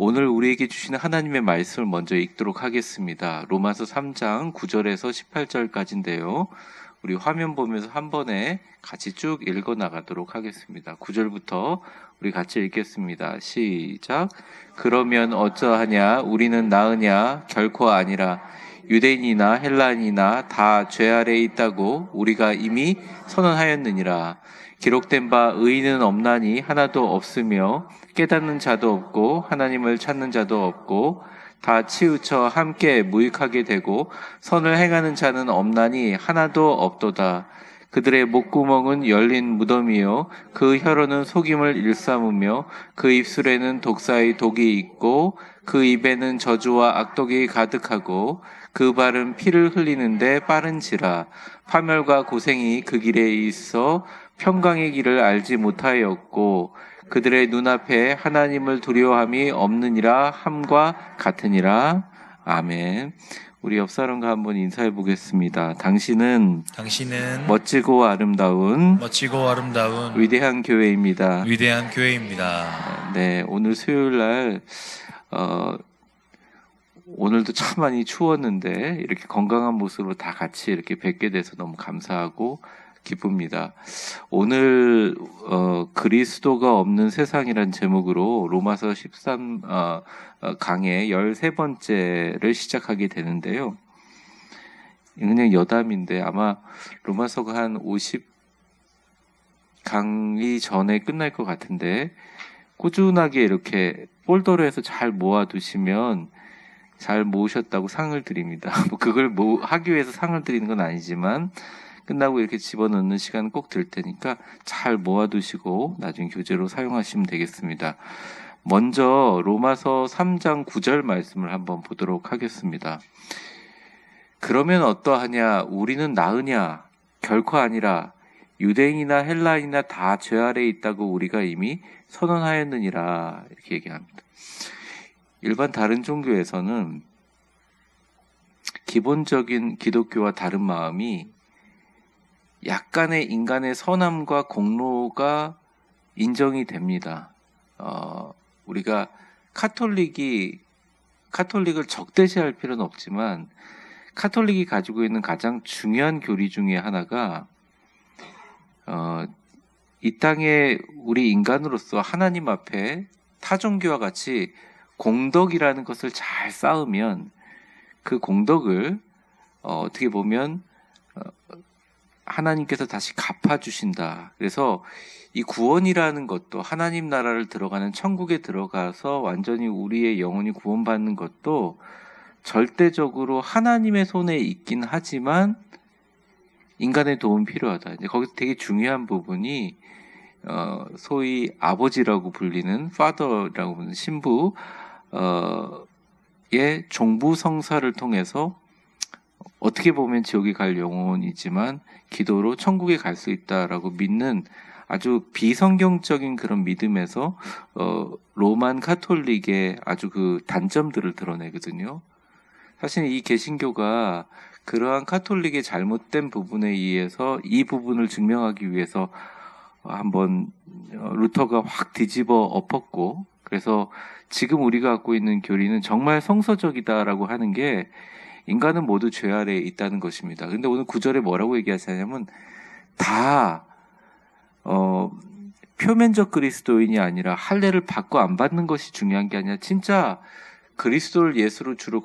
오늘 우리에게 주시는 하나님의 말씀을 먼저 읽도록 하겠습니다. 로마서 3장 9절에서 18절까지인데요. 우리 화면 보면서 한 번에 같이 쭉 읽어 나가도록 하겠습니다. 9절부터 우리 같이 읽겠습니다. 시작. 그러면 어쩌하냐? 우리는 나으냐? 결코 아니라. 유대인이나 헬라인이나 다 죄 아래에 있다고 우리가 이미 선언하였느니라. 기록된 바 의인은 없나니 하나도 없으며 깨닫는 자도 없고 하나님을 찾는 자도 없고 다 치우쳐 함께 무익하게 되고 선을 행하는 자는 없나니 하나도 없도다. 그들의 목구멍은 열린 무덤이요 그 혀로는 속임을 일삼으며 그 입술에는 독사의 독이 있고 그 입에는 저주와 악독이 가득하고 그 발은 피를 흘리는데 빠른지라. 파멸과 고생이 그 길에 있어 평강의 길을 알지 못하였고 그들의 눈앞에 하나님을 두려워함이 없느니라 함과 같으니라. 아멘. 우리 옆 사람과 한번 인사해 보겠습니다. 당신은 멋지고 아름다운 위대한 교회입니다. 네, 오늘 수요일 날 오늘도 참 많이 추웠는데 이렇게 건강한 모습으로 다 같이 이렇게 뵙게 돼서 너무 감사하고 기쁩니다. 오늘 그리스도가 없는 세상이란 제목으로 로마서 13 강의 13번째를 시작하게 되는데요. 그냥 여담인데 아마 로마서가 한 50강이 전에 끝날 것 같은데 꾸준하게 이렇게 폴더로 해서 잘 모아두시면 잘 모으셨다고 상을 드립니다. 그걸 하기 위해서 상을 드리는 건 아니지만 끝나고 이렇게 집어넣는 시간 꼭 들 테니까 잘 모아두시고 나중에 교재로 사용하시면 되겠습니다. 먼저 로마서 3장 9절 말씀을 한번 보도록 하겠습니다. 그러면 어떠하냐? 우리는 나으냐? 결코 아니라. 유대인이나 헬라인이나 다 죄 아래에 있다고 우리가 이미 선언하였느니라. 이렇게 얘기합니다. 일반 다른 종교에서는 기본적인 기독교와 다른 마음이 약간의 인간의 선함과 공로가 인정이 됩니다. 우리가 카톨릭을 적대시할 필요는 없지만 카톨릭이 가지고 있는 가장 중요한 교리 중에 하나가 이 땅에 우리 인간으로서 하나님 앞에 타 종교와 같이 공덕이라는 것을 잘 쌓으면 그 공덕을 어떻게 보면 하나님께서 다시 갚아주신다. 그래서 이 구원이라는 것도 하나님 나라를 들어가는 천국에 들어가서 완전히 우리의 영혼이 구원받는 것도 절대적으로 하나님의 손에 있긴 하지만 인간의 도움이 필요하다. 이제 거기서 되게 중요한 부분이 소위 아버지라고 불리는 father라고 부르는 신부의 종부성사를 통해서 어떻게 보면 지옥에 갈 영혼이지만 기도로 천국에 갈 수 있다라고 믿는 아주 비성경적인 그런 믿음에서 로만 카톨릭의 아주 그 단점들을 드러내거든요. 사실 이 개신교가 그러한 카톨릭의 잘못된 부분에 의해서 이 부분을 증명하기 위해서 한번 루터가 확 뒤집어 엎었고, 그래서 지금 우리가 갖고 있는 교리는 정말 성서적이다라고 하는 게 인간은 모두 죄 아래에 있다는 것입니다. 근데 오늘 9절에 뭐라고 얘기하시냐면 다 표면적 그리스도인이 아니라 할례를 받고 안 받는 것이 중요한 게 아니라 진짜 그리스도를 예수로 주로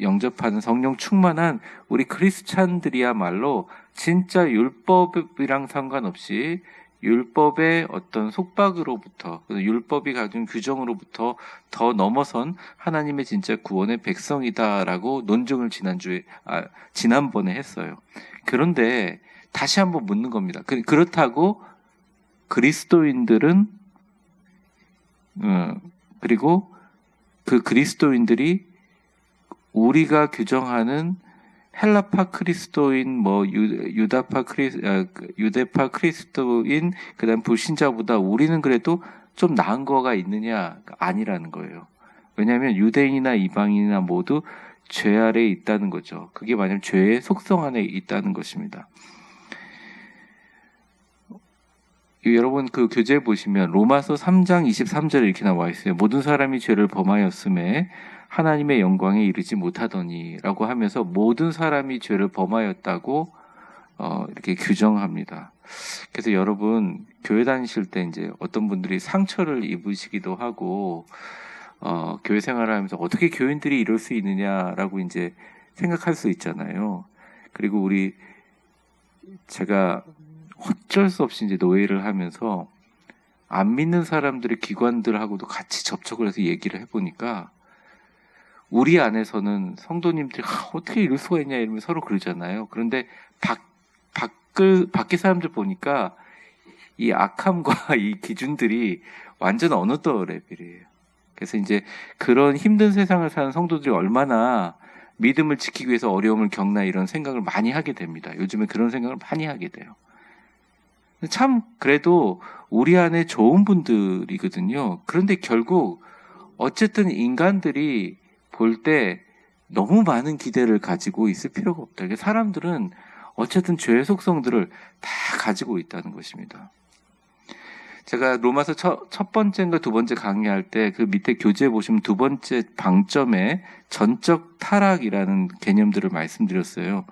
영접하는 성령 충만한 우리 크리스찬들이야말로 진짜 율법이랑 상관없이 율법의 어떤 속박으로부터, 율법이 가진 규정으로부터 더 넘어선 하나님의 진짜 구원의 백성이다라고 논증을 지난번에 했어요. 그런데 다시 한번 묻는 겁니다. 그렇다고 그리스도인들은 그리고 그 그리스도인들이 우리가 규정하는 헬라파 그리스도인, 유대파 그리스도인, 그다음 불신자보다 우리는 그래도 좀 나은 거가 있느냐? 아니라는 거예요. 왜냐하면 유대인이나 이방인이나 모두 죄 아래에 있다는 거죠. 그게 만약 죄의 속성 안에 있다는 것입니다. 여러분 그 교재 보시면 로마서 3장 23절에 이렇게 나와 있어요. 모든 사람이 죄를 범하였음에 하나님의 영광에 이르지 못하더니라고 하면서 모든 사람이 죄를 범하였다고 이렇게 규정합니다. 그래서 여러분 교회 다니실 때 이제 어떤 분들이 상처를 입으시기도 하고 교회 생활을 하면서 어떻게 교인들이 이럴 수 있느냐라고 이제 생각할 수 있잖아요. 그리고 제가 어쩔 수 없이 이제 노예를 하면서 안 믿는 사람들의 기관들하고도 같이 접촉을 해서 얘기를 해보니까 우리 안에서는 성도님들이 어떻게 이럴 수가 있냐 이러면 서로 그러잖아요. 그런데 밖에 사람들 보니까 이 악함과 이 기준들이 완전 어느 또 레벨이에요. 그래서 이제 그런 힘든 세상을 사는 성도들이 얼마나 믿음을 지키기 위해서 어려움을 겪나 이런 생각을 많이 하게 됩니다. 요즘에 그런 생각을 많이 하게 돼요. 참 그래도 우리 안에 좋은 분들이거든요. 그런데 결국 어쨌든 인간들이 볼 때 너무 많은 기대를 가지고 있을 필요가 없다. 사람들은 어쨌든 죄의 속성들을 다 가지고 있다는 것입니다. 제가 로마서 첫 번째인가 두 번째 강의할 때 그 밑에 교재에 보시면 두 번째 방점에 전적 타락이라는 개념들을 말씀드렸어요.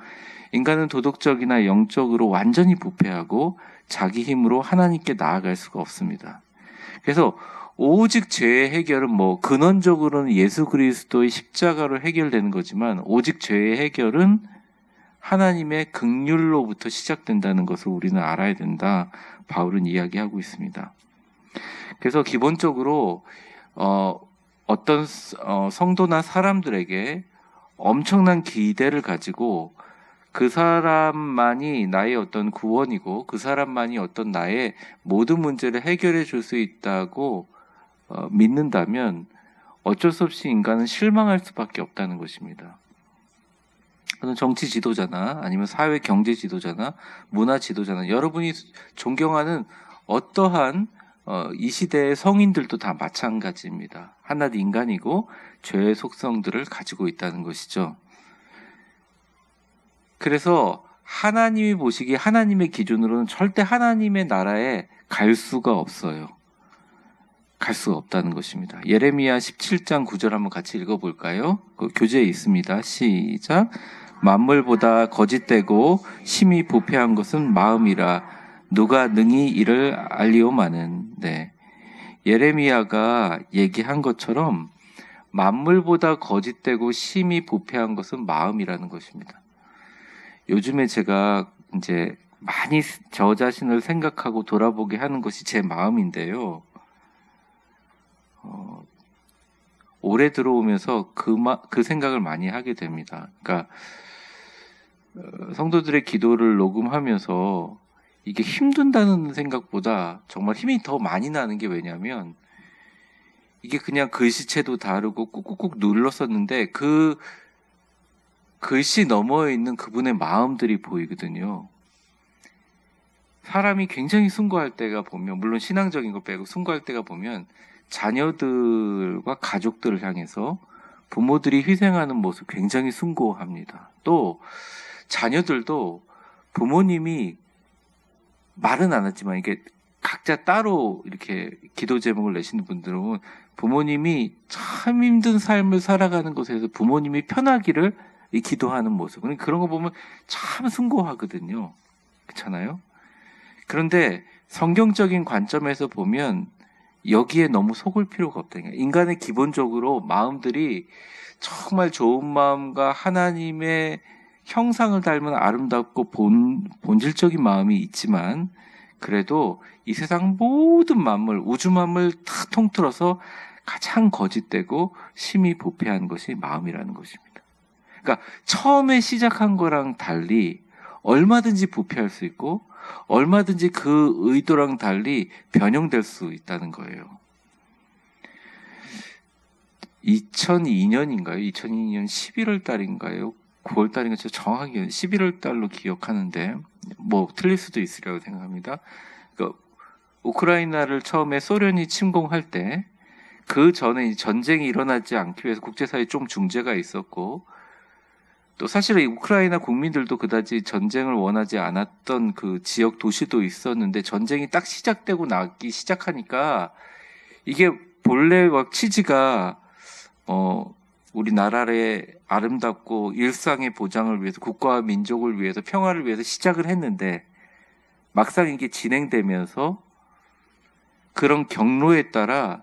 인간은 도덕적이나 영적으로 완전히 부패하고 자기 힘으로 하나님께 나아갈 수가 없습니다. 그래서 오직 죄의 해결은 근원적으로는 예수 그리스도의 십자가로 해결되는 거지만 오직 죄의 해결은 하나님의 긍휼로부터 시작된다는 것을 우리는 알아야 된다. 바울은 이야기하고 있습니다. 그래서 기본적으로 어떤 성도나 사람들에게 엄청난 기대를 가지고 그 사람만이 나의 어떤 구원이고 그 사람만이 어떤 나의 모든 문제를 해결해 줄 수 있다고 믿는다면 어쩔 수 없이 인간은 실망할 수밖에 없다는 것입니다. 정치 지도자나 아니면 사회 경제 지도자나 문화 지도자나 여러분이 존경하는 어떠한 이 시대의 성인들도 다 마찬가지입니다. 하나도 인간이고 죄의 속성들을 가지고 있다는 것이죠. 그래서 하나님이 보시기에 하나님의 기준으로는 절대 하나님의 나라에 갈 수가 없어요. 갈 수가 없다는 것입니다. 예레미야 17장 9절 한번 같이 읽어볼까요? 그 교재에 있습니다. 시작. 만물보다 거짓되고 심히 부패한 것은 마음이라 누가 능히 이를 알리오마는. 네. 예레미야가 얘기한 것처럼 만물보다 거짓되고 심히 부패한 것은 마음이라는 것입니다. 요즘에 제가 이제 많이 저 자신을 생각하고 돌아보게 하는 것이 제 마음인데요. 올해 들어오면서 그 생각을 많이 하게 됩니다. 그러니까 성도들의 기도를 녹음하면서 이게 힘든다는 생각보다 정말 힘이 더 많이 나는 게 왜냐면 이게 그냥 글씨체도 다르고 꾹꾹꾹 눌렀었는데 그 글씨 너머에 있는 그분의 마음들이 보이거든요. 사람이 굉장히 숭고할 때가 보면, 물론 신앙적인 거 빼고 숭고할 때가 보면 자녀들과 가족들을 향해서 부모들이 희생하는 모습 굉장히 숭고합니다. 또 자녀들도 부모님이 말은 안 했지만 이게 각자 따로 이렇게 기도 제목을 내시는 분들은 부모님이 참 힘든 삶을 살아가는 곳에서 부모님이 편하기를 기도하는 모습. 그런 거 보면 참 숭고하거든요. 그렇잖아요? 그런데 성경적인 관점에서 보면 여기에 너무 속을 필요가 없다. 인간의 기본적으로 마음들이 정말 좋은 마음과 하나님의 형상을 닮은 아름답고 본질적인 마음이 있지만 그래도 이 세상 모든 만물, 우주 만물 다 통틀어서 가장 거짓되고 심히 부패한 것이 마음이라는 것입니다. 그러니까 처음에 시작한 거랑 달리 얼마든지 부패할 수 있고 얼마든지 그 의도랑 달리 변형될 수 있다는 거예요. 2002년인가요? 2002년 11월 달인가요? 9월 달인가 제가 정확하게 11월 달로 기억하는데 틀릴 수도 있으리라고 생각합니다. 그러니까 우크라이나를 처음에 소련이 침공할 때 그 전에 전쟁이 일어나지 않기 위해서 국제사회에 좀 중재가 있었고 또 사실은 이 우크라이나 국민들도 그다지 전쟁을 원하지 않았던 그 지역 도시도 있었는데 전쟁이 딱 시작되고 나기 시작하니까 이게 본래 막 취지가 우리나라의 아름답고 일상의 보장을 위해서 국가와 민족을 위해서 평화를 위해서 시작을 했는데 막상 이게 진행되면서 그런 경로에 따라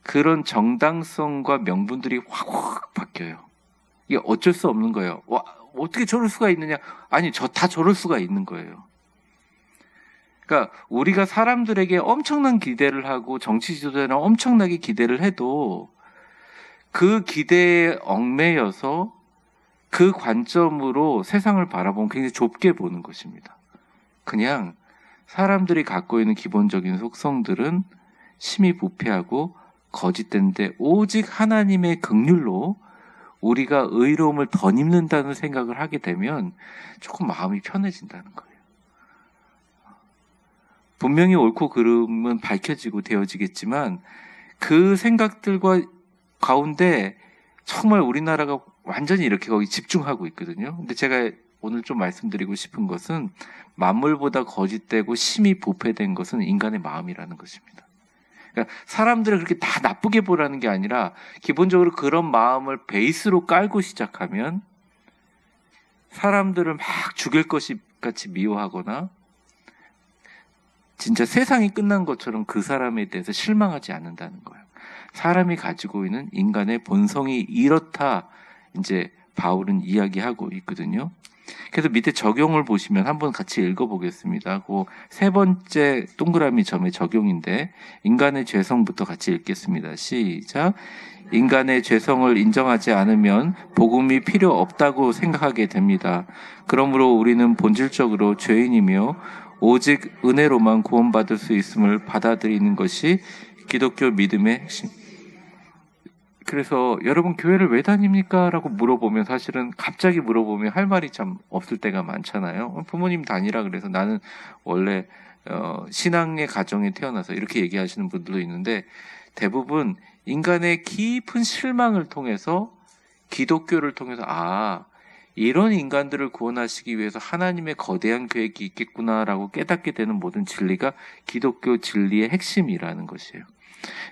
그런 정당성과 명분들이 확 바뀌어요. 이게 어쩔 수 없는 거예요. 와, 어떻게 저럴 수가 있느냐? 아니, 다 저럴 수가 있는 거예요. 그러니까 우리가 사람들에게 엄청난 기대를 하고 정치 지도자는 엄청나게 기대를 해도 그 기대에 얽매여서 그 관점으로 세상을 바라보면 굉장히 좁게 보는 것입니다. 그냥 사람들이 갖고 있는 기본적인 속성들은 심히 부패하고 거짓된데 오직 하나님의 긍휼로 우리가 의로움을 덧입는다는 생각을 하게 되면 조금 마음이 편해진다는 거예요. 분명히 옳고 그름은 밝혀지고 되어지겠지만 그 생각들과 가운데 정말 우리나라가 완전히 이렇게 거기 집중하고 있거든요. 근데 제가 오늘 좀 말씀드리고 싶은 것은 만물보다 거짓되고 심히 부패된 것은 인간의 마음이라는 것입니다. 그러니까 사람들을 그렇게 다 나쁘게 보라는 게 아니라 기본적으로 그런 마음을 베이스로 깔고 시작하면 사람들을 막 죽일 것이 같이 미워하거나 진짜 세상이 끝난 것처럼 그 사람에 대해서 실망하지 않는다는 거예요. 사람이 가지고 있는 인간의 본성이 이렇다 이제 바울은 이야기하고 있거든요. 그래서 밑에 적용을 보시면 한번 같이 읽어보겠습니다. 그 세 번째 동그라미 점의 적용인데 인간의 죄성부터 같이 읽겠습니다. 시작. 인간의 죄성을 인정하지 않으면 복음이 필요 없다고 생각하게 됩니다. 그러므로 우리는 본질적으로 죄인이며 오직 은혜로만 구원받을 수 있음을 받아들이는 것이 기독교 믿음의 핵심. 그래서 여러분 교회를 왜 다닙니까? 라고 물어보면 사실은 갑자기 물어보면 할 말이 참 없을 때가 많잖아요. 부모님 다니라 그래서 나는 원래 신앙의 가정에 태어나서 이렇게 얘기하시는 분들도 있는데 대부분 인간의 깊은 실망을 통해서 기독교를 통해서 이런 인간들을 구원하시기 위해서 하나님의 거대한 계획이 있겠구나라고 깨닫게 되는 모든 진리가 기독교 진리의 핵심이라는 것이에요.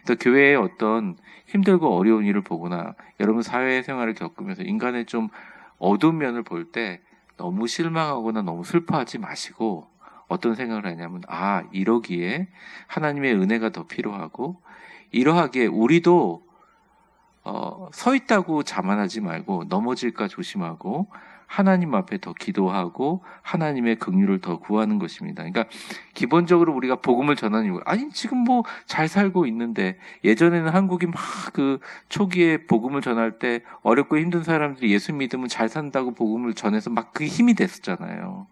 또 교회의 어떤 힘들고 어려운 일을 보거나 여러분 사회생활을 겪으면서 인간의 좀 어두운 면을 볼 때 너무 실망하거나 너무 슬퍼하지 마시고 어떤 생각을 하냐면 이러기에 하나님의 은혜가 더 필요하고 이러하기에 우리도 서 있다고 자만하지 말고 넘어질까 조심하고 하나님 앞에 더 기도하고 하나님의 긍휼을 더 구하는 것입니다. 그러니까 기본적으로 우리가 복음을 전하는 이유, 지금 뭐 잘 살고 있는데 예전에는 한국이 막 그 초기에 복음을 전할 때 어렵고 힘든 사람들이 예수 믿으면 잘 산다고 복음을 전해서 막 그게 힘이 됐었잖아요.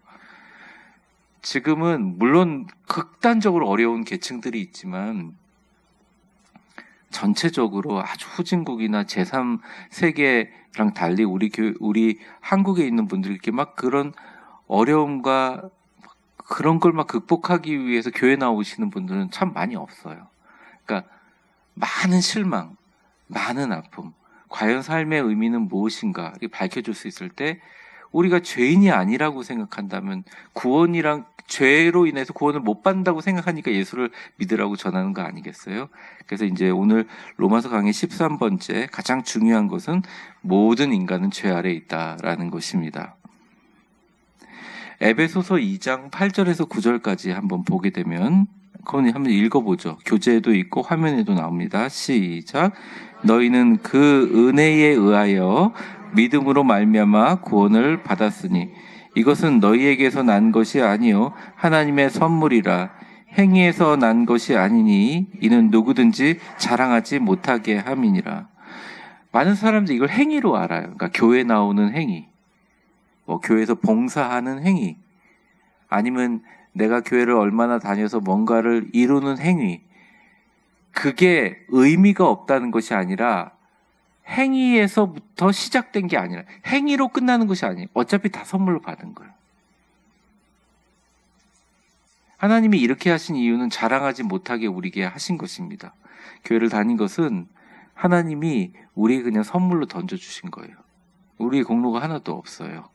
지금은 물론 극단적으로 어려운 계층들이 있지만 전체적으로 아주 후진국이나 제3세계랑 달리 우리 한국에 있는 분들이 이렇게 막 그런 어려움과 그런 걸 막 극복하기 위해서 교회 나오시는 분들은 참 많이 없어요. 그러니까 많은 실망, 많은 아픔, 과연 삶의 의미는 무엇인가 이렇게 밝혀줄 수 있을 때 우리가 죄인이 아니라고 생각한다면 구원이랑 죄로 인해서 구원을 못 받는다고 생각하니까 예수를 믿으라고 전하는 거 아니겠어요? 그래서 이제 오늘 로마서 강의 13번째 가장 중요한 것은 모든 인간은 죄 아래에 있다라는 것입니다. 에베소서 2장 8절에서 9절까지 한번 보게 되면 그건 한번 읽어보죠. 교재에도 있고 화면에도 나옵니다. 시작. 너희는 그 은혜에 의하여 믿음으로 말미암아 구원을 받았으니 이것은 너희에게서 난 것이 아니요 하나님의 선물이라. 행위에서 난 것이 아니니 이는 누구든지 자랑하지 못하게 함이니라. 많은 사람들이 이걸 행위로 알아요. 그러니까 교회 나오는 행위, 교회에서 봉사하는 행위, 아니면 내가 교회를 얼마나 다녀서 뭔가를 이루는 행위. 그게 의미가 없다는 것이 아니라 행위에서부터 시작된 게 아니라 행위로 끝나는 것이 아니에요. 어차피 다 선물로 받은 거예요. 하나님이 이렇게 하신 이유는 자랑하지 못하게 우리에게 하신 것입니다. 교회를 다닌 것은 하나님이 우리에게 그냥 선물로 던져주신 거예요. 우리의 공로가 하나도 없어요.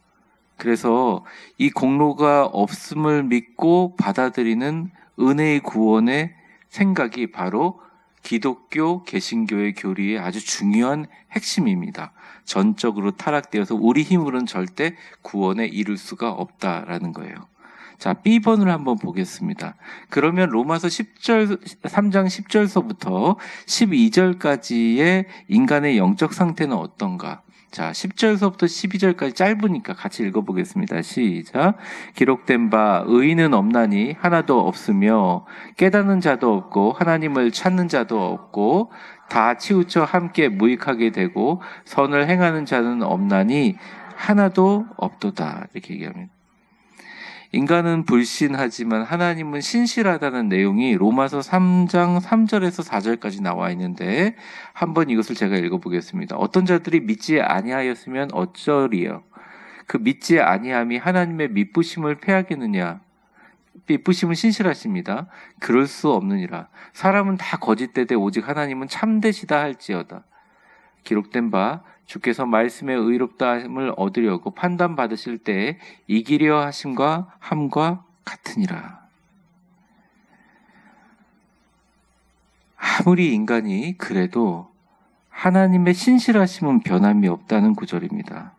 그래서 이 공로가 없음을 믿고 받아들이는 은혜의 구원의 생각이 바로 기독교 개신교의 교리의 아주 중요한 핵심입니다. 전적으로 타락되어서 우리 힘으로는 절대 구원에 이룰 수가 없다라는 거예요. 자, B번을 한번 보겠습니다. 그러면 로마서 3장 10절서부터 12절까지의 인간의 영적 상태는 어떤가? 자, 10절서부터 12절까지 짧으니까 같이 읽어보겠습니다. 시작. 기록된 바 의인은 없나니 하나도 없으며 깨닫는 자도 없고 하나님을 찾는 자도 없고 다 치우쳐 함께 무익하게 되고 선을 행하는 자는 없나니 하나도 없도다. 이렇게 얘기합니다. 인간은 불신하지만 하나님은 신실하다는 내용이 로마서 3장 3절에서 4절까지 나와 있는데 한번 이것을 제가 읽어보겠습니다. 어떤 자들이 믿지 아니하였으면 어쩌리요? 그 믿지 아니함이 하나님의 미쁘심을 패하겠느냐? 미쁘심은 신실하십니다. 그럴 수 없느니라. 사람은 다 거짓되되 오직 하나님은 참되시다 할지어다. 기록된 바 주께서 말씀의 의롭다함을 얻으려고 판단받으실 때에 이기려 하심과 함과 같으니라. 아무리 인간이 그래도 하나님의 신실하심은 변함이 없다는 구절입니다.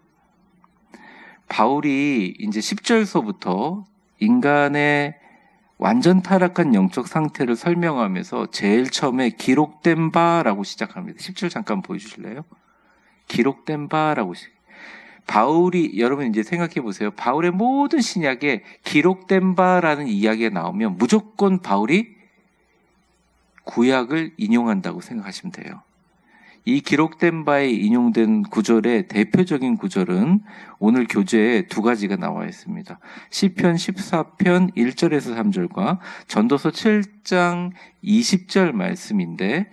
바울이 이제 10절서부터 인간의 완전 타락한 영적 상태를 설명하면서 제일 처음에 기록된 바라고 시작합니다. 10절 잠깐 보여주실래요? 기록된 바라고 바울이 여러분 이제 생각해 보세요. 바울의 모든 신약에 기록된 바라는 이야기가 나오면 무조건 바울이 구약을 인용한다고 생각하시면 돼요. 이 기록된 바에 인용된 구절의 대표적인 구절은 오늘 교재에 두 가지가 나와 있습니다. 시편 14편 1절에서 3절과 전도서 7장 20절 말씀인데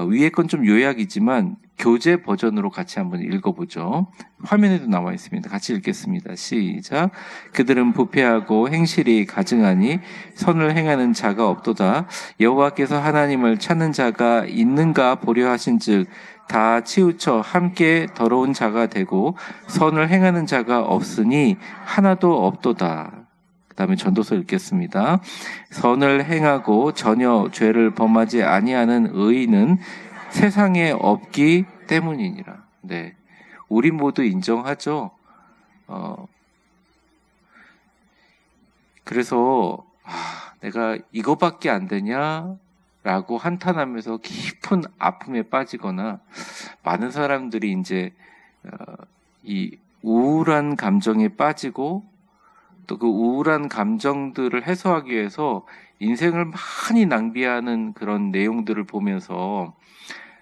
위에 건 좀 요약이지만 교재 버전으로 같이 한번 읽어보죠. 화면에도 나와 있습니다. 같이 읽겠습니다. 시작. 그들은 부패하고 행실이 가증하니 선을 행하는 자가 없도다. 여호와께서 하나님을 찾는 자가 있는가 보려 하신즉 다 치우쳐 함께 더러운 자가 되고 선을 행하는 자가 없으니 하나도 없도다. 그 다음에 전도서 읽겠습니다. 선을 행하고 전혀 죄를 범하지 아니하는 의인은 세상에 없기 때문이니라. 네, 우리 모두 인정하죠. 그래서 내가 이거밖에 안 되냐라고 한탄하면서 깊은 아픔에 빠지거나 많은 사람들이 이제 이 우울한 감정에 빠지고 또 그 우울한 감정들을 해소하기 위해서 인생을 많이 낭비하는 그런 내용들을 보면서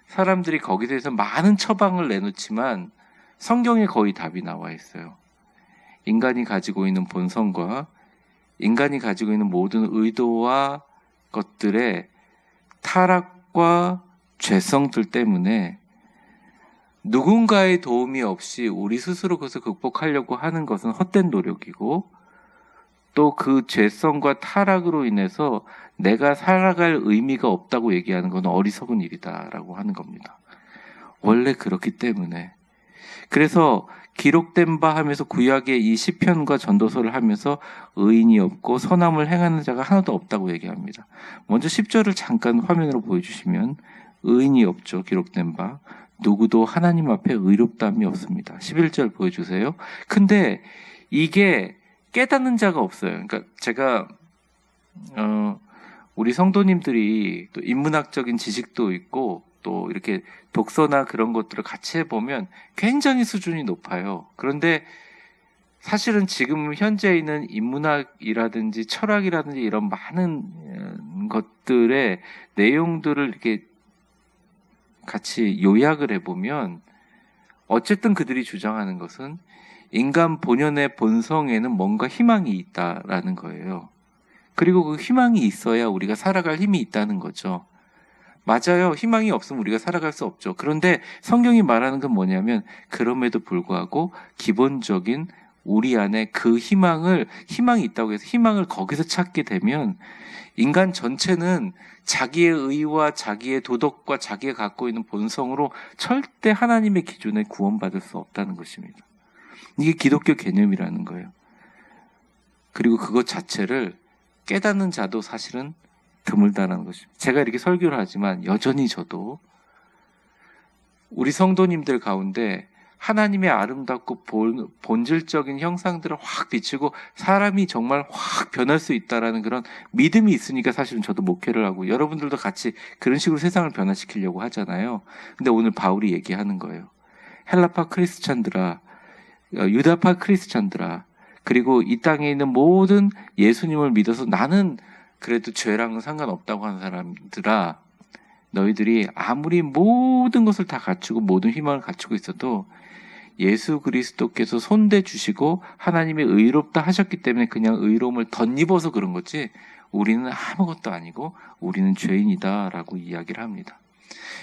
사람들이 거기에 대해서 많은 처방을 내놓지만 성경에 거의 답이 나와 있어요. 인간이 가지고 있는 본성과 인간이 가지고 있는 모든 의도와 것들의 타락과 죄성들 때문에 누군가의 도움이 없이 우리 스스로 그것을 극복하려고 하는 것은 헛된 노력이고 또 그 죄성과 타락으로 인해서 내가 살아갈 의미가 없다고 얘기하는 건 어리석은 일이다라고 하는 겁니다. 원래 그렇기 때문에. 그래서 기록된 바 하면서 구약의 이 시편과 전도서를 하면서 의인이 없고 선함을 행하는 자가 하나도 없다고 얘기합니다. 먼저 10절을 잠깐 화면으로 보여주시면 의인이 없죠. 기록된 바. 누구도 하나님 앞에 의롭다함이 없습니다. 11절 보여주세요. 근데 이게 깨닫는 자가 없어요. 그러니까 제가 우리 성도님들이 또 인문학적인 지식도 있고 또 이렇게 독서나 그런 것들을 같이 해보면 굉장히 수준이 높아요. 그런데 사실은 지금 현재 있는 인문학이라든지 철학이라든지 이런 많은 것들의 내용들을 이렇게 같이 요약을 해보면 어쨌든 그들이 주장하는 것은 인간 본연의 본성에는 뭔가 희망이 있다라는 거예요. 그리고 그 희망이 있어야 우리가 살아갈 힘이 있다는 거죠. 맞아요. 희망이 없으면 우리가 살아갈 수 없죠. 그런데 성경이 말하는 건 뭐냐면 그럼에도 불구하고 기본적인 우리 안에 그 희망이 있다고 해서 희망을 거기서 찾게 되면 인간 전체는 자기의 의와 자기의 도덕과 자기가 갖고 있는 본성으로 절대 하나님의 기준에 구원받을 수 없다는 것입니다. 이게 기독교 개념이라는 거예요. 그리고 그것 자체를 깨닫는 자도 사실은 드물다는 것입니다. 제가 이렇게 설교를 하지만 여전히 저도 우리 성도님들 가운데 하나님의 아름답고 본질적인 형상들을 확 비추고 사람이 정말 확 변할 수 있다라는 그런 믿음이 있으니까 사실은 저도 목회를 하고 여러분들도 같이 그런 식으로 세상을 변화시키려고 하잖아요. 근데 오늘 바울이 얘기하는 거예요. 헬라파 크리스찬들아, 유다파 크리스찬들아, 그리고 이 땅에 있는 모든 예수님을 믿어서 나는 그래도 죄랑은 상관없다고 하는 사람들아, 너희들이 아무리 모든 것을 다 갖추고 모든 희망을 갖추고 있어도 예수 그리스도께서 손대 주시고 하나님의 의롭다 하셨기 때문에 그냥 의로움을 덧입어서 그런 거지 우리는 아무것도 아니고 우리는 죄인이다라고 이야기를 합니다.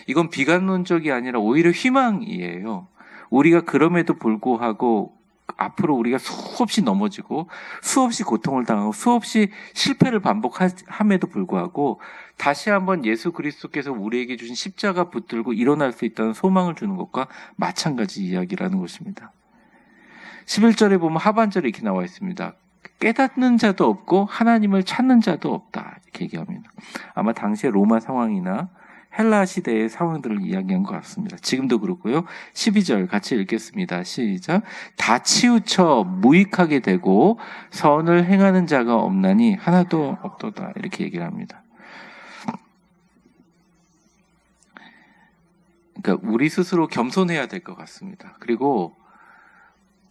이건 비관론적이 아니라 오히려 희망이에요. 우리가 그럼에도 불구하고 앞으로 우리가 수없이 넘어지고 수없이 고통을 당하고 수없이 실패를 반복함에도 불구하고 다시 한번 예수 그리스도께서 우리에게 주신 십자가 붙들고 일어날 수 있다는 소망을 주는 것과 마찬가지 이야기라는 것입니다. 11절에 보면 하반절에 이렇게 나와 있습니다. 깨닫는 자도 없고 하나님을 찾는 자도 없다 이렇게 얘기합니다. 아마 당시의 로마 상황이나 헬라 시대의 상황들을 이야기한 것 같습니다. 지금도 그렇고요. 12절 같이 읽겠습니다. 시작. 다 치우쳐 무익하게 되고 선을 행하는 자가 없나니 하나도 없도다 이렇게 얘기를 합니다. 그러니까 우리 스스로 겸손해야 될 것 같습니다. 그리고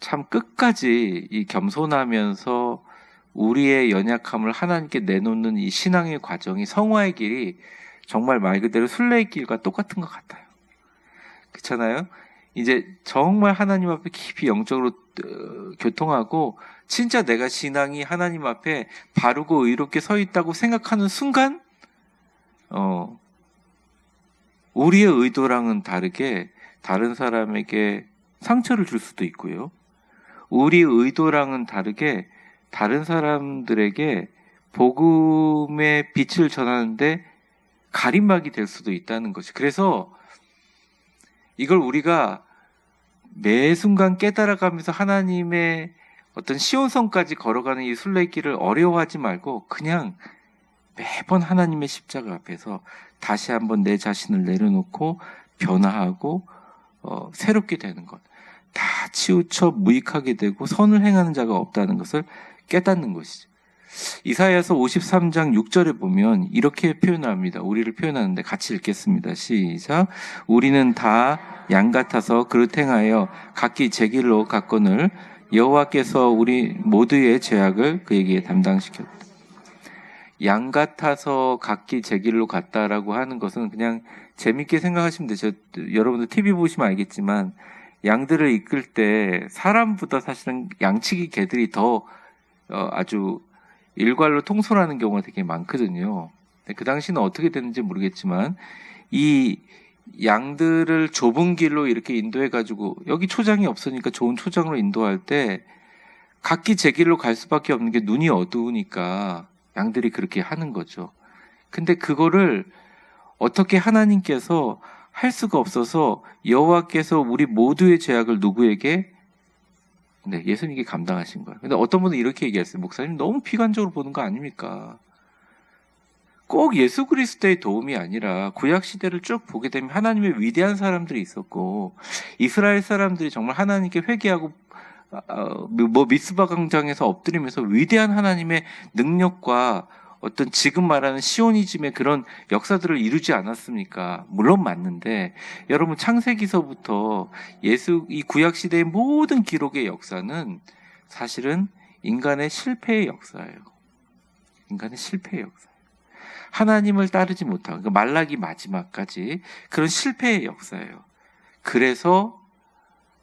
참 끝까지 이 겸손하면서 우리의 연약함을 하나님께 내놓는 이 신앙의 과정이 성화의 길이 정말 말 그대로 순례의 길과 똑같은 것 같아요. 그렇잖아요? 이제 정말 하나님 앞에 깊이 영적으로 교통하고 진짜 내가 신앙이 하나님 앞에 바르고 의롭게 서 있다고 생각하는 순간 우리의 의도랑은 다르게 다른 사람에게 상처를 줄 수도 있고요. 우리의 의도랑은 다르게 다른 사람들에게 복음의 빛을 전하는데 가림막이 될 수도 있다는 것이. 그래서 이걸 우리가 매 순간 깨달아가면서 하나님의 어떤 시온성까지 걸어가는 이 순례길을 어려워하지 말고 그냥 매번 하나님의 십자가 앞에서 다시 한번 내 자신을 내려놓고 변화하고 새롭게 되는 것. 다 치우쳐 무익하게 되고 선을 행하는 자가 없다는 것을 깨닫는 것이죠. 이사야서 53장 6절에 보면 이렇게 표현합니다. 우리를 표현하는데 같이 읽겠습니다. 시작. 우리는 다 양 같아서 그릇 행하여 각기 제 길로 갔거늘 여호와께서 우리 모두의 죄악을 그에게 담당시켰다. 양 같아서 각기 제 길로 갔다라고 하는 것은 그냥 재밌게 생각하시면 되죠. 여러분들 TV 보시면 알겠지만 양들을 이끌 때 사람보다 사실은 양치기 개들이 더 아주 일괄로 통솔하는 경우가 되게 많거든요. 그 당시는 어떻게 됐는지 모르겠지만 이 양들을 좁은 길로 이렇게 인도해가지고 여기 초장이 없으니까 좋은 초장으로 인도할 때 각기 제 길로 갈 수밖에 없는 게 눈이 어두우니까 양들이 그렇게 하는 거죠. 근데 그거를 어떻게 하나님께서 할 수가 없어서 여호와께서 우리 모두의 죄악을 누구에게? 네, 예수님께 감당하신 거예요. 근데 어떤 분은 이렇게 얘기했어요. 목사님 너무 비관적으로 보는 거 아닙니까? 꼭 예수 그리스도의 도움이 아니라 구약 시대를 쭉 보게 되면 하나님의 위대한 사람들이 있었고 이스라엘 사람들이 정말 하나님께 회개하고 미스바 광장에서 엎드리면서 위대한 하나님의 능력과 어떤 지금 말하는 시오니즘의 그런 역사들을 이루지 않았습니까? 물론 맞는데 여러분 창세기서부터 이 구약 시대의 모든 기록의 역사는 사실은 인간의 실패의 역사예요. 인간의 실패의 역사예요. 하나님을 따르지 못하고 그러니까 말라기 마지막까지 그런 실패의 역사예요. 그래서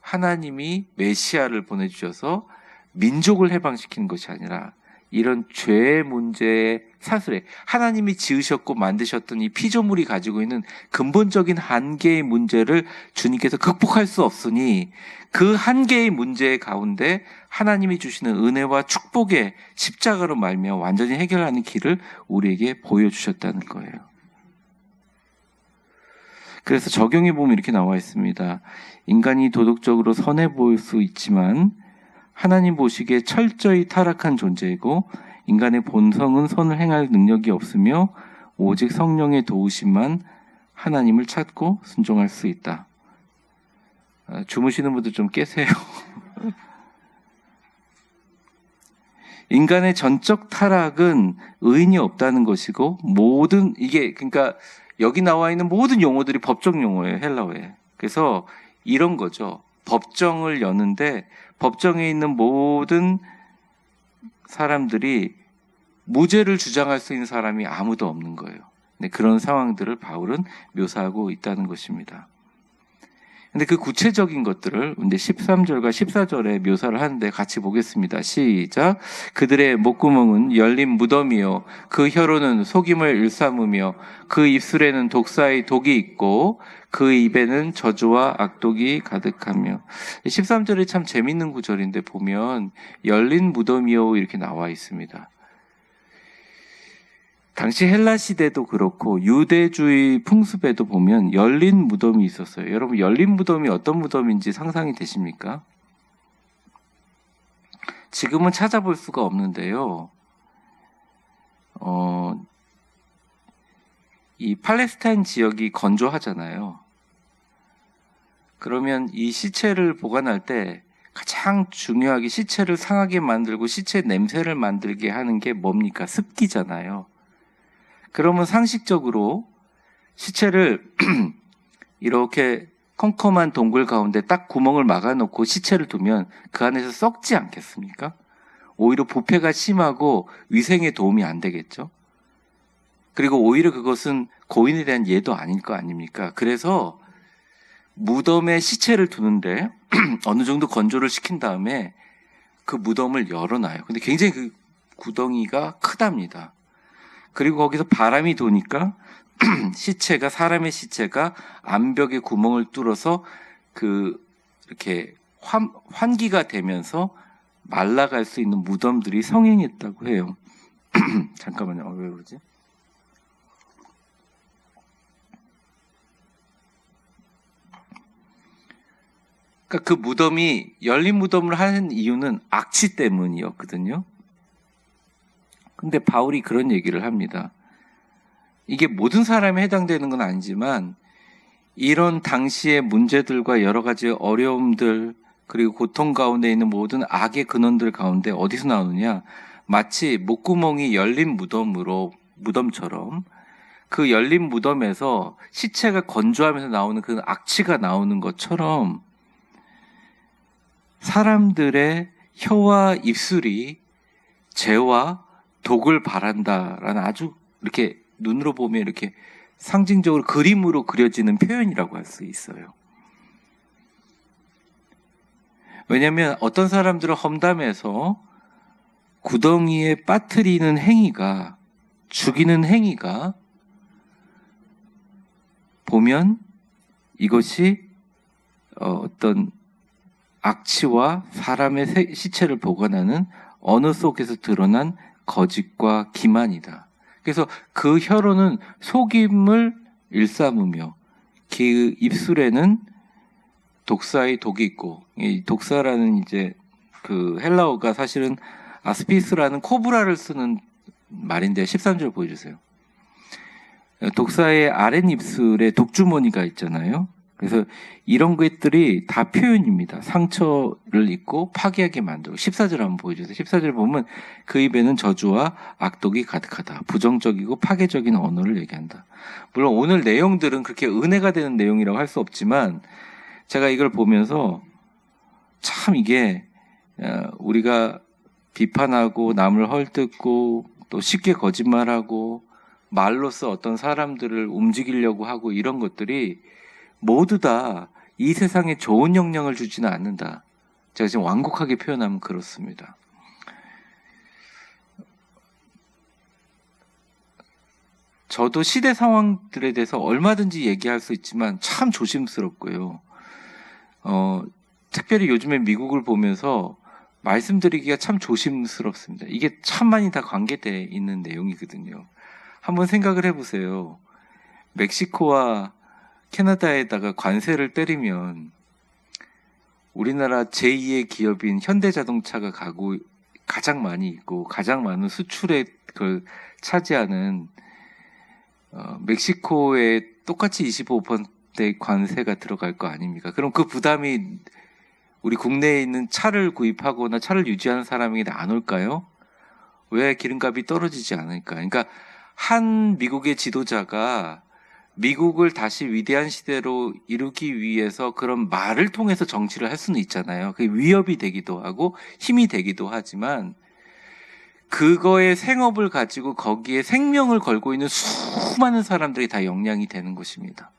하나님이 메시아를 보내주셔서 민족을 해방시키는 것이 아니라 이런 죄의 문제에 사슬에 하나님이 지으셨고 만드셨던 이 피조물이 가지고 있는 근본적인 한계의 문제를 주님께서 극복할 수 없으니 그 한계의 문제 가운데 하나님이 주시는 은혜와 축복의 십자가로 말미암아 완전히 해결하는 길을 우리에게 보여주셨다는 거예요. 그래서 적용해 보면 이렇게 나와 있습니다. 인간이 도덕적으로 선해 보일 수 있지만 하나님 보시기에 철저히 타락한 존재이고 인간의 본성은 선을 행할 능력이 없으며 오직 성령의 도우심만 하나님을 찾고 순종할 수 있다. 주무시는 분들 좀 깨세요. 인간의 전적 타락은 의인이 없다는 것이고 모든 이게 그러니까 여기 나와 있는 모든 용어들이 법정 용어예요. 헬라어에. 그래서 이런 거죠. 법정을 여는데 법정에 있는 모든 사람들이 무죄를 주장할 수 있는 사람이 아무도 없는 거예요. 네, 그런 상황들을 바울은 묘사하고 있다는 것입니다. 근데 그 구체적인 것들을 이제 13절과 14절에 묘사를 하는데 같이 보겠습니다. 시작. 그들의 목구멍은 열린 무덤이요 그 혀로는 속임을 일삼으며 그 입술에는 독사의 독이 있고 그 입에는 저주와 악독이 가득하며. 13절이 참 재밌는 구절인데 보면 열린 무덤이요 이렇게 나와 있습니다. 당시 헬라 시대도 그렇고 유대주의 풍습에도 보면 열린 무덤이 있었어요. 여러분 열린 무덤이 어떤 무덤인지 상상이 되십니까? 지금은 찾아볼 수가 없는데요. 이 팔레스타인 지역이 건조하잖아요. 그러면 이 시체를 보관할 때 가장 중요하게 시체를 상하게 만들고 시체 냄새를 만들게 하는 게 뭡니까? 습기잖아요. 그러면 상식적으로 시체를 이렇게 컴컴한 동굴 가운데 딱 구멍을 막아놓고 시체를 두면 그 안에서 썩지 않겠습니까? 오히려 부패가 심하고 위생에 도움이 안 되겠죠. 그리고 오히려 그것은 고인에 대한 예도 아닐 거 아닙니까? 그래서 무덤에 시체를 두는데 어느 정도 건조를 시킨 다음에 그 무덤을 열어놔요. 근데 굉장히 그 구덩이가 크답니다. 그리고 거기서 바람이 도니까 시체가 사람의 시체가 암벽에 구멍을 뚫어서 이렇게 환기가 되면서 말라갈 수 있는 무덤들이 성행했다고 해요. 잠깐만요. 왜 그러지? 그러니까 그 무덤이 열린 무덤을 하는 이유는 악취 때문이었거든요. 근데 바울이 그런 얘기를 합니다. 이게 모든 사람에 해당되는 건 아니지만 이런 당시의 문제들과 여러 가지 어려움들 그리고 고통 가운데 있는 모든 악의 근원들 가운데 어디서 나오느냐? 마치 목구멍이 열린 무덤처럼 그 열린 무덤에서 시체가 건조하면서 나오는 그 악취가 나오는 것처럼 사람들의 혀와 입술이 죄와 독을 바란다라는 아주 이렇게 눈으로 보면 이렇게 상징적으로 그림으로 그려지는 표현이라고 할 수 있어요. 왜냐하면 어떤 사람들은 험담에서 구덩이에 빠뜨리는 행위가, 죽이는 행위가 보면 이것이 어떤 악취와 사람의 시체를 보관하는 언어 속에서 드러난 거짓과 기만이다. 그래서 그 혀로는 속임을 일삼으며 그 입술에는 독사의 독이 있고, 이 독사라는 이제 그 헬라어가 사실은 아스피스라는 코브라를 쓰는 말인데 13절 보여주세요. 독사의 아랫입술에 독주머니가 있잖아요. 그래서 이런 것들이 다 표현입니다. 상처를 입고 파괴하게 만들고. 14절 한번 보여주세요. 14절 보면 그 입에는 저주와 악독이 가득하다. 부정적이고 파괴적인 언어를 얘기한다. 물론 오늘 내용들은 그렇게 은혜가 되는 내용이라고 할 수 없지만 제가 이걸 보면서 참 이게 우리가 비판하고 남을 헐뜯고 또 쉽게 거짓말하고 말로써 어떤 사람들을 움직이려고 하고 이런 것들이 모두 다 이 세상에 좋은 영향을 주지는 않는다. 제가 지금 완곡하게 표현하면 그렇습니다. 저도 시대 상황들에 대해서 얼마든지 얘기할 수 있지만 참 조심스럽고요. 특별히 요즘에 미국을 보면서 말씀드리기가 참 조심스럽습니다. 이게 참 많이 다 관계되어 있는 내용이거든요. 한번 생각을 해보세요. 멕시코와 캐나다에다가 관세를 때리면 우리나라 제2의 기업인 현대자동차가 가장 많이 있고 가장 많은 수출에 그걸 차지하는 멕시코에 똑같이 25% 관세가 들어갈 거 아닙니까? 그럼 그 부담이 우리 국내에 있는 차를 구입하거나 차를 유지하는 사람에게 안 올까요? 왜 기름값이 떨어지지 않을까? 그러니까 한 미국의 지도자가 미국을 다시 위대한 시대로 이루기 위해서 그런 말을 통해서 정치를 할 수는 있잖아요. 그게 위협이 되기도 하고 힘이 되기도 하지만 그거의 생업을 가지고 거기에 생명을 걸고 있는 수많은 사람들이 다 영향이 되는 것입니다.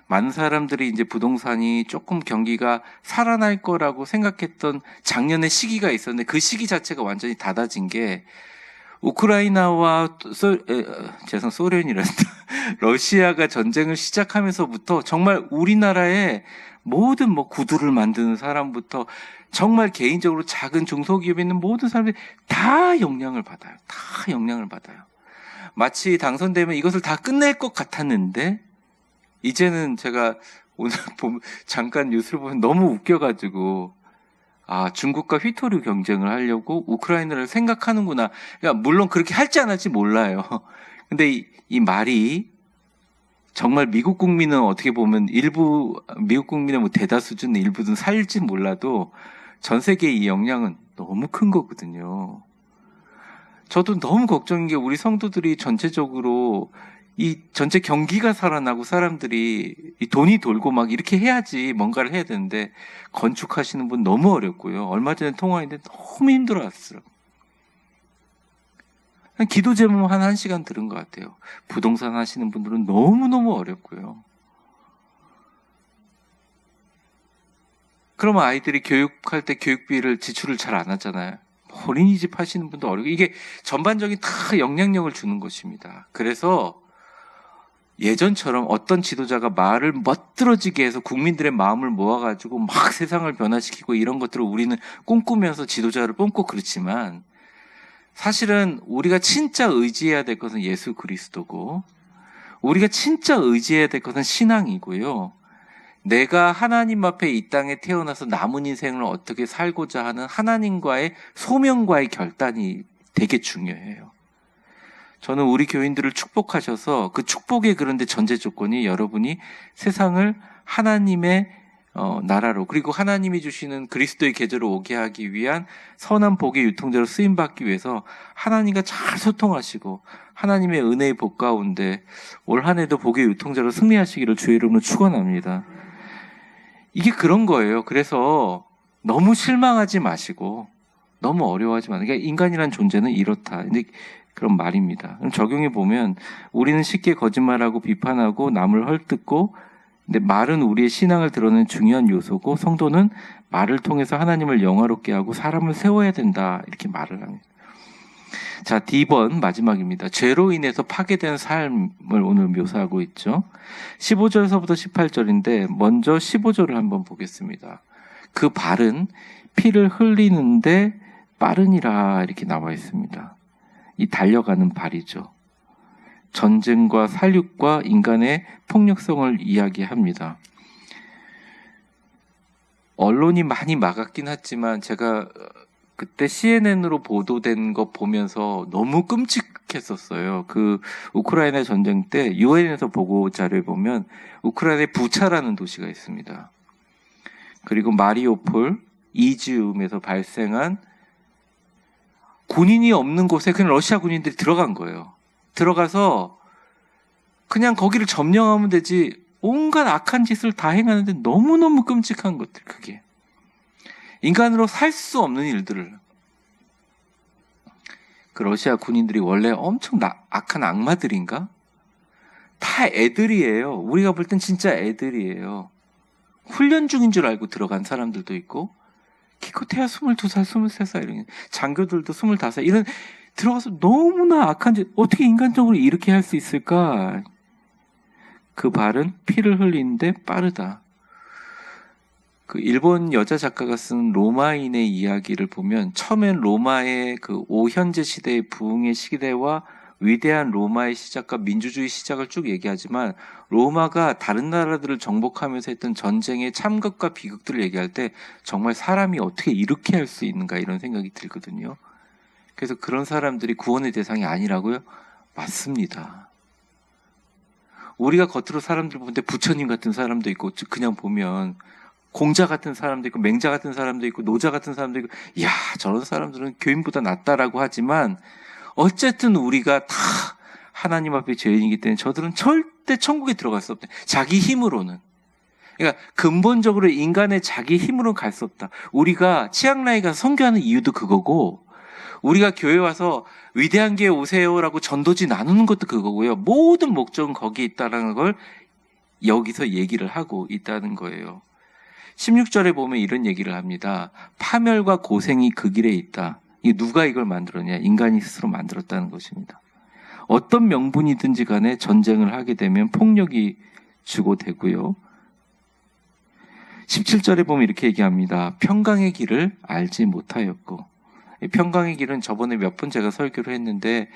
많은 사람들이 이제 부동산이 조금 경기가 살아날 거라고 생각했던 작년의 시기가 있었는데 그 시기 자체가 완전히 닫아진 게 우크라이나와 소련이란다. 러시아가 전쟁을 시작하면서부터 정말 우리나라의 모든 구두를 만드는 사람부터 정말 개인적으로 작은 중소기업에 있는 모든 사람들이 다 영향을 받아요. 다 영향을 받아요. 마치 당선되면 이것을 다 끝낼 것 같았는데 이제는 제가 오늘 잠깐 뉴스를 보면 너무 웃겨가지고 중국과 휘토류 경쟁을 하려고 우크라이나를 생각하는구나. 그러니까 물론 그렇게 할지 안 할지 몰라요. 근데 이 말이 정말 미국 국민은 어떻게 보면 미국 국민의 대다수 중에 일부는 살지 몰라도 전 세계의 이 영향은 너무 큰 거거든요. 저도 너무 걱정인 게 우리 성도들이 전체적으로 이 전체 경기가 살아나고 사람들이 이 돈이 돌고 막 이렇게 해야지 뭔가를 해야 되는데 건축하시는 분 너무 어렵고요. 얼마 전에 통화했는데 너무 힘들어왔어요. 기도 제목 한 1시간 들은 것 같아요. 부동산 하시는 분들은 너무너무 어렵고요. 그러면 아이들이 교육할 때 교육비를 지출을 잘 안 하잖아요. 어린이집 하시는 분도 어렵고 이게 전반적인 다 영향력을 주는 것입니다. 그래서 예전처럼 어떤 지도자가 말을 멋들어지게 해서 국민들의 마음을 모아가지고 막 세상을 변화시키고 이런 것들을 우리는 꿈꾸면서 지도자를 뽑고 그렇지만 사실은 우리가 진짜 의지해야 될 것은 예수 그리스도고 우리가 진짜 의지해야 될 것은 신앙이고요. 내가 하나님 앞에 이 땅에 태어나서 남은 인생을 어떻게 살고자 하는 하나님과의 소명과의 결단이 되게 중요해요. 저는 우리 교인들을 축복하셔서 그 축복의 그런데 전제 조건이 여러분이 세상을 하나님의 나라로 그리고 하나님이 주시는 그리스도의 계절로 오게 하기 위한 선한 복의 유통자로 쓰임받기 위해서 하나님과 잘 소통하시고 하나님의 은혜의 복 가운데 올 한 해도 복의 유통자로 승리하시기를 주의 이름으로 축원합니다. 이게 그런 거예요. 그래서 너무 실망하지 마시고 너무 어려워하지 마세요. 그러니까 인간이란 존재는 이렇다. 근데 그런 말입니다. 그럼 적용해 보면 우리는 쉽게 거짓말하고 비판하고 남을 헐뜯고 근데 말은 우리의 신앙을 드러내는 중요한 요소고 성도는 말을 통해서 하나님을 영화롭게 하고 사람을 세워야 된다 이렇게 말을 합니다. 자, D번 마지막입니다. 죄로 인해서 파괴된 삶을 오늘 묘사하고 있죠. 15절서부터 18절인데 먼저 15절을 한번 보겠습니다. 그 발은 피를 흘리는데 빠르니라 이렇게 나와 있습니다. 이 달려가는 발이죠. 전쟁과 살육과 인간의 폭력성을 이야기합니다. 언론이 많이 막았긴 했지만 제가 그때 CNN으로 보도된 거 보면서 너무 끔찍했었어요. 그 우크라이나 전쟁 때 유엔에서 보고 자료에 보면 우크라이나의 부차라는 도시가 있습니다. 그리고 마리오폴, 이지움에서 발생한 군인이 없는 곳에 그냥 러시아 군인들이 들어간 거예요. 들어가서 그냥 거기를 점령하면 되지 온갖 악한 짓을 다 행하는데 너무너무 끔찍한 것들 그게. 인간으로 살 수 없는 일들을. 그 러시아 군인들이 원래 엄청 악한 악마들인가? 다 애들이에요. 우리가 볼 땐 진짜 애들이에요. 훈련 중인 줄 알고 들어간 사람들도 있고 기껏해야 22살, 23살 이런 장교들도 25살 이런 들어가서 너무나 악한 짓, 어떻게 인간적으로 이렇게 할 수 있을까? 그 발은 피를 흘리는데 빠르다. 그 일본 여자 작가가 쓴 로마인의 이야기를 보면 처음엔 로마의 그 오현재 시대의 부흥의 시대와 위대한 로마의 시작과 민주주의 시작을 쭉 얘기하지만 로마가 다른 나라들을 정복하면서 했던 전쟁의 참극과 비극들을 얘기할 때 정말 사람이 어떻게 이렇게 할 수 있는가 이런 생각이 들거든요. 그래서 그런 사람들이 구원의 대상이 아니라고요? 맞습니다. 우리가 겉으로 사람들 보는데 부처님 같은 사람도 있고 그냥 보면 공자 같은 사람도 있고 맹자 같은 사람도 있고 노자 같은 사람도 있고 이야 저런 사람들은 교인보다 낫다라고 하지만 어쨌든 우리가 다 하나님 앞에 죄인이기 때문에 저들은 절대 천국에 들어갈 수 없다. 자기 힘으로는. 그러니까 근본적으로 인간의 자기 힘으로는 갈 수 없다. 우리가 치앙라이 가서 선교하는 이유도 그거고 우리가 교회 와서 위대한 교회 오세요라고 전도지 나누는 것도 그거고요. 모든 목적은 거기에 있다는 걸 여기서 얘기를 하고 있다는 거예요. 16절에 보면 이런 얘기를 합니다. 파멸과 고생이 그 길에 있다. 누가 이걸 만들었냐? 인간이 스스로 만들었다는 것입니다. 어떤 명분이든지 간에 전쟁을 하게 되면 폭력이 주고되고요. 17절에 보면 이렇게 얘기합니다. 평강의 길을 알지 못하였고. 평강의 길은 저번에 몇 번 제가 설교를 했는데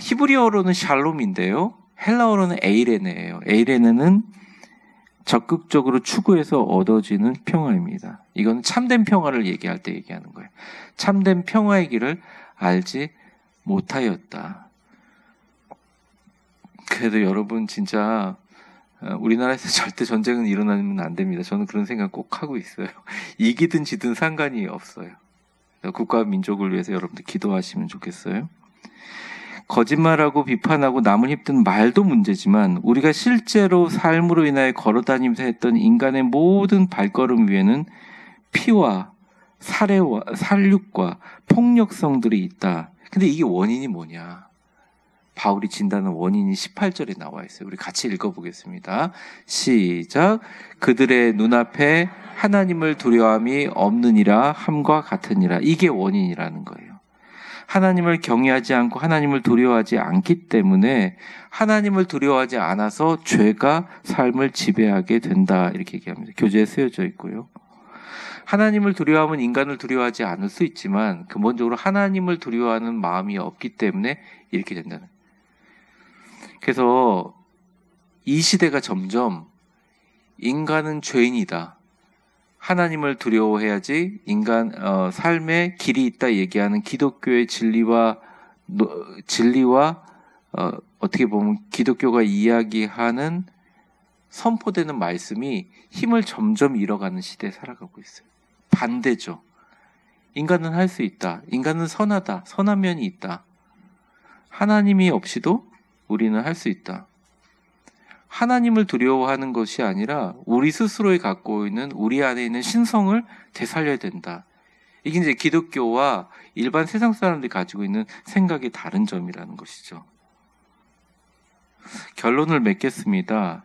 히브리어로는 샬롬인데요. 헬라어로는 에이레네예요. 에이레네는 적극적으로 추구해서 얻어지는 평화입니다. 이건 참된 평화를 얘기할 때 얘기하는 거예요. 참된 평화의 길을 알지 못하였다. 그래도 여러분 진짜 우리나라에서 절대 전쟁은 일어나면 안 됩니다. 저는 그런 생각 꼭 하고 있어요. 이기든 지든 상관이 없어요. 국가와 민족을 위해서 여러분들 기도하시면 좋겠어요. 거짓말하고 비판하고 남을 휩든 말도 문제지만 우리가 실제로 삶으로 인하여 걸어다니면서 했던 인간의 모든 발걸음 위에는 피와 살해와 살육과 폭력성들이 있다. 근데 이게 원인이 뭐냐? 바울이 진단하는 원인이 18절에 나와 있어요. 우리 같이 읽어보겠습니다. 시작. 그들의 눈앞에 하나님을 두려움이 없느니라 함과 같으니라. 이게 원인이라는 거예요. 하나님을 경외하지 않고 하나님을 두려워하지 않기 때문에 하나님을 두려워하지 않아서 죄가 삶을 지배하게 된다. 이렇게 얘기합니다. 교재에 쓰여져 있고요. 하나님을 두려워하면 인간을 두려워하지 않을 수 있지만 근본적으로 하나님을 두려워하는 마음이 없기 때문에 이렇게 된다는 거예요. 그래서 이 시대가 점점 인간은 죄인이다. 하나님을 두려워해야지 인간 삶에 길이 있다 얘기하는 기독교의 진리와 어떻게 보면 기독교가 이야기하는 선포되는 말씀이 힘을 점점 잃어가는 시대에 살아가고 있어요. 반대죠. 인간은 할 수 있다. 인간은 선하다. 선한 면이 있다. 하나님이 없이도 우리는 할 수 있다. 하나님을 두려워하는 것이 아니라 우리 스스로에 갖고 있는 우리 안에 있는 신성을 되살려야 된다. 이게 이제 기독교와 일반 세상 사람들이 가지고 있는 생각이 다른 점이라는 것이죠. 결론을 맺겠습니다.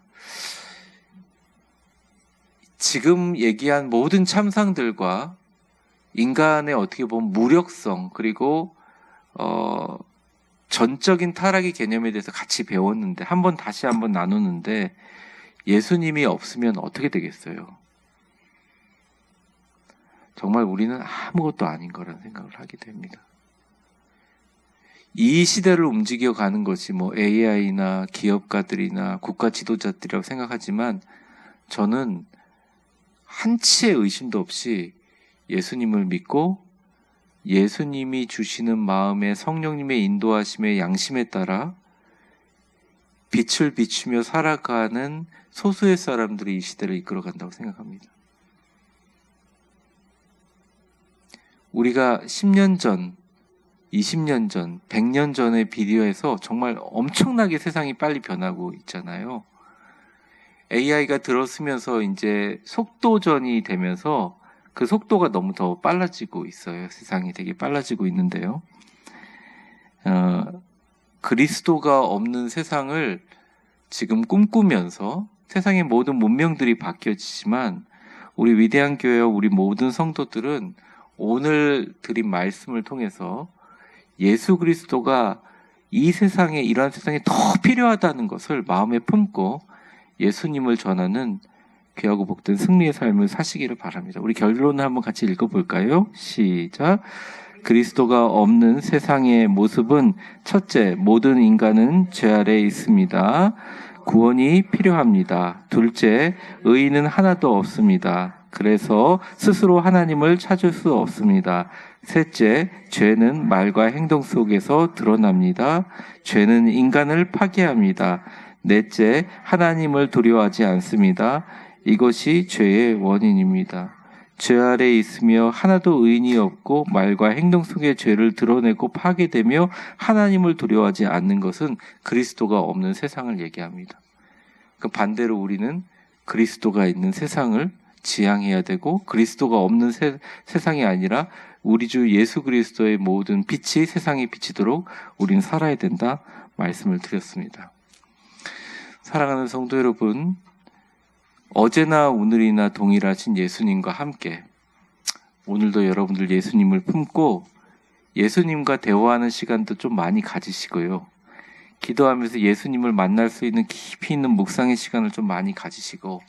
지금 얘기한 모든 참상들과 인간의 어떻게 보면 무력성 그리고 전적인 타락의 개념에 대해서 같이 배웠는데 다시 한번 나누는데 예수님이 없으면 어떻게 되겠어요? 정말 우리는 아무것도 아닌 거라는 생각을 하게 됩니다. 이 시대를 움직여가는 것이 AI나 기업가들이나 국가 지도자들이라고 생각하지만 저는 한치의 의심도 없이 예수님을 믿고 예수님이 주시는 마음에 성령님의 인도하심의 양심에 따라 빛을 비추며 살아가는 소수의 사람들이 이 시대를 이끌어간다고 생각합니다. 우리가 10년 전, 20년 전, 100년 전에 비교해서 정말 엄청나게 세상이 빨리 변하고 있잖아요. AI가 들어서면서 이제 속도전이 되면서 그 속도가 너무 더 빨라지고 있어요. 세상이 되게 빨라지고 있는데요. 그리스도가 없는 세상을 지금 꿈꾸면서 세상의 모든 문명들이 바뀌어지지만 우리 위대한 교회와 우리 모든 성도들은 오늘 드린 말씀을 통해서 예수 그리스도가 이 세상에, 이러한 세상에 더 필요하다는 것을 마음에 품고 예수님을 전하는 귀하고 복된 승리의 삶을 사시기를 바랍니다. 우리 결론을 한번 같이 읽어볼까요? 시작. 그리스도가 없는 세상의 모습은 첫째, 모든 인간은 죄 아래에 있습니다. 구원이 필요합니다. 둘째, 의인은 하나도 없습니다. 그래서 스스로 하나님을 찾을 수 없습니다. 셋째, 죄는 말과 행동 속에서 드러납니다. 죄는 인간을 파괴합니다. 넷째, 하나님을 두려워하지 않습니다. 이것이 죄의 원인입니다. 죄 아래에 있으며 하나도 의인이 없고 말과 행동 속에 죄를 드러내고 파괴되며 하나님을 두려워하지 않는 것은 그리스도가 없는 세상을 얘기합니다. 그 반대로 우리는 그리스도가 있는 세상을 지향해야 되고, 그리스도가 없는 세상이 아니라 우리 주 예수 그리스도의 모든 빛이 세상에 비치도록 우리는 살아야 된다 말씀을 드렸습니다. 사랑하는 성도 여러분, 어제나 오늘이나 동일하신 예수님과 함께 오늘도 여러분들 예수님을 품고 예수님과 대화하는 시간도 좀 많이 가지시고요. 기도하면서 예수님을 만날 수 있는 깊이 있는 묵상의 시간을 좀 많이 가지시고,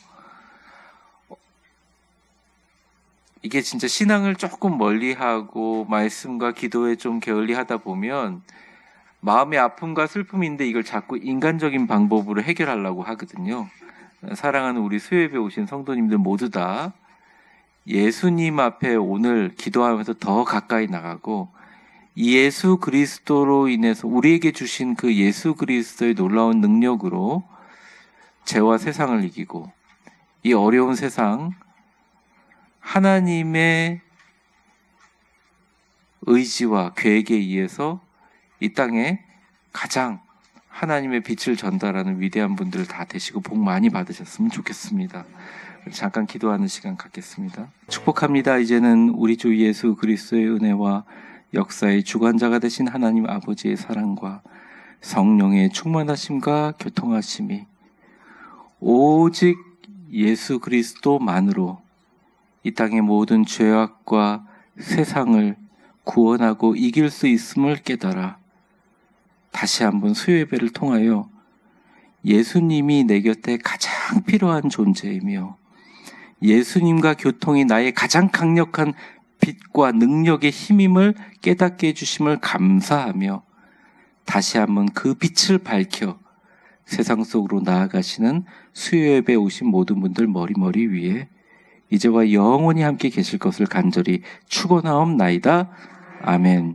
이게 진짜 신앙을 조금 멀리하고 말씀과 기도에 좀 게을리하다 보면 마음의 아픔과 슬픔인데 이걸 자꾸 인간적인 방법으로 해결하려고 하거든요. 사랑하는 우리 수요예배 오신 성도님들 모두 다 예수님 앞에 오늘 기도하면서 더 가까이 나가고, 예수 그리스도로 인해서 우리에게 주신 그 예수 그리스도의 놀라운 능력으로 죄와 세상을 이기고, 이 어려운 세상 하나님의 의지와 계획에 의해서 이 땅에 가장 하나님의 빛을 전달하는 위대한 분들 다 되시고 복 많이 받으셨으면 좋겠습니다. 잠깐 기도하는 시간 갖겠습니다. 축복합니다. 이제는 우리 주 예수 그리스도의 은혜와 역사의 주관자가 되신 하나님 아버지의 사랑과 성령의 충만하심과 교통하심이 오직 예수 그리스도만으로 이 땅의 모든 죄악과 세상을 구원하고 이길 수 있음을 깨달아 다시 한번 수요예배를 통하여 예수님이 내 곁에 가장 필요한 존재이며 예수님과 교통이 나의 가장 강력한 빛과 능력의 힘임을 깨닫게 해주심을 감사하며 다시 한번 그 빛을 밝혀 세상 속으로 나아가시는 수요예배에 오신 모든 분들 머리 위에 이제와 영원히 함께 계실 것을 간절히 축원하옵나이다. 아멘.